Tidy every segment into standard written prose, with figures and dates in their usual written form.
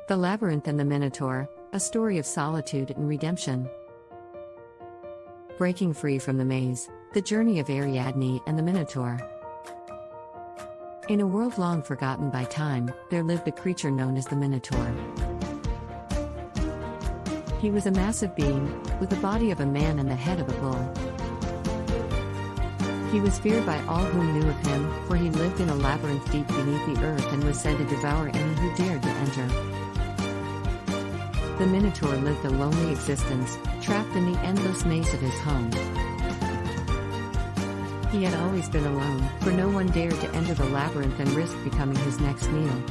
The Labyrinth and the Minotaur, a story of solitude and redemption. Breaking free from the maze, the journey of Ariadne and the Minotaur. In a world long forgotten by time, there lived a creature known as the Minotaur. He was a massive being, with the body of a man and the head of a bull. He was feared by all who knew of him, for he lived in a labyrinth deep beneath the earth and was said to devour any who dared to enter. The Minotaur lived a lonely existence, trapped in the endless maze of his home. He had always been alone, for no one dared to enter the labyrinth and risk becoming his next meal.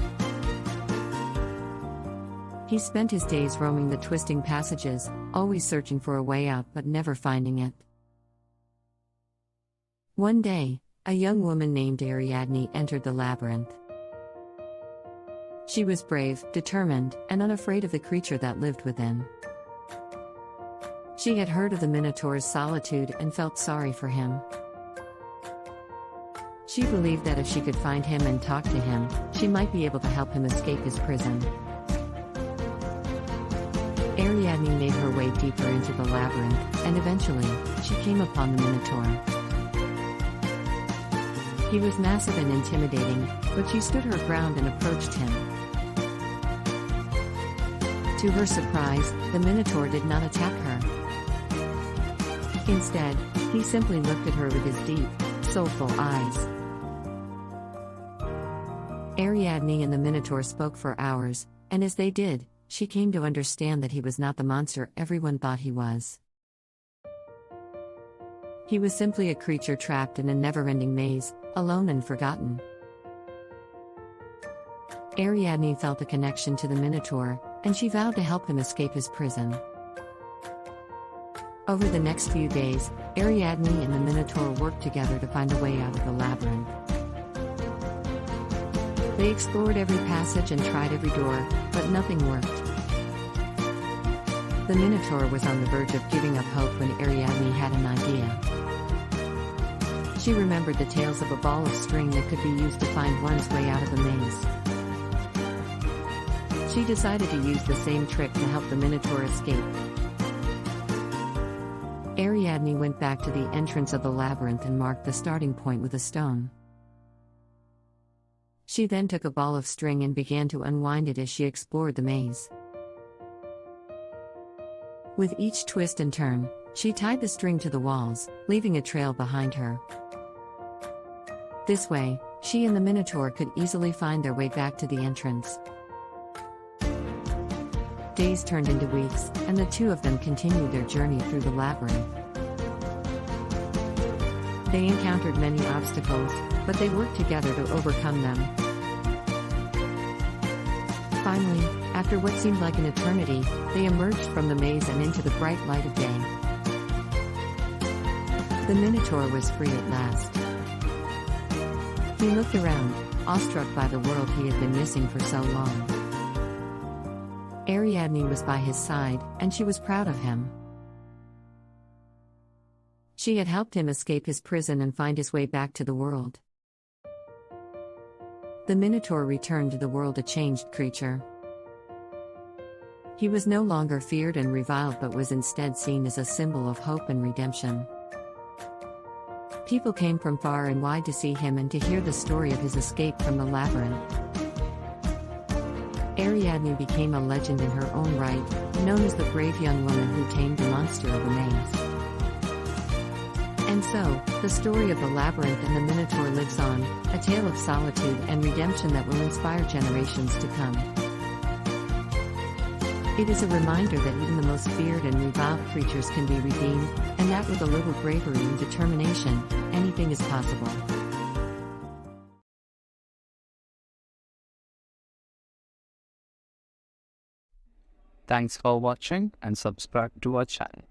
He spent his days roaming the twisting passages, always searching for a way out but never finding it. One day, a young woman named Ariadne entered the labyrinth. She was brave, determined, and unafraid of the creature that lived within. She had heard of the Minotaur's solitude and felt sorry for him. She believed that if she could find him and talk to him, she might be able to help him escape his prison. Ariadne made her way deeper into the labyrinth, and eventually, she came upon the Minotaur. He was massive and intimidating, but she stood her ground and approached him. To her surprise, the Minotaur did not attack her. Instead, he simply looked at her with his deep, soulful eyes. Ariadne and the Minotaur spoke for hours, and as they did, she came to understand that he was not the monster everyone thought he was. He was simply a creature trapped in a never-ending maze, alone and forgotten. Ariadne felt a connection to the Minotaur, and she vowed to help him escape his prison. Over the next few days, Ariadne and the Minotaur worked together to find a way out of the labyrinth. They explored every passage and tried every door, but nothing worked. The Minotaur was on the verge of giving up hope when Ariadne had an idea. She remembered the tales of a ball of string that could be used to find one's way out of the maze. She decided to use the same trick to help the Minotaur escape. Ariadne went back to the entrance of the labyrinth and marked the starting point with a stone. She then took a ball of string and began to unwind it as she explored the maze. With each twist and turn, she tied the string to the walls, leaving a trail behind her. This way, she and the Minotaur could easily find their way back to the entrance. Days turned into weeks, and the two of them continued their journey through the labyrinth. They encountered many obstacles, but they worked together to overcome them. Finally, after what seemed like an eternity, they emerged from the maze and into the bright light of day. The Minotaur was free at last. He looked around, awestruck by the world he had been missing for so long. Ariadne was by his side, and she was proud of him. She had helped him escape his prison and find his way back to the world. The Minotaur returned to the world a changed creature. He was no longer feared and reviled but was instead seen as a symbol of hope and redemption. People came from far and wide to see him and to hear the story of his escape from the labyrinth. Ariadne became a legend in her own right, known as the brave young woman who tamed the monster of the maze. And so, the story of the labyrinth and the Minotaur lives on, a tale of solitude and redemption that will inspire generations to come. It is a reminder that even the most feared and reviled creatures can be redeemed, and that with a little bravery and determination, anything is possible. Thanks for watching and subscribe to our channel.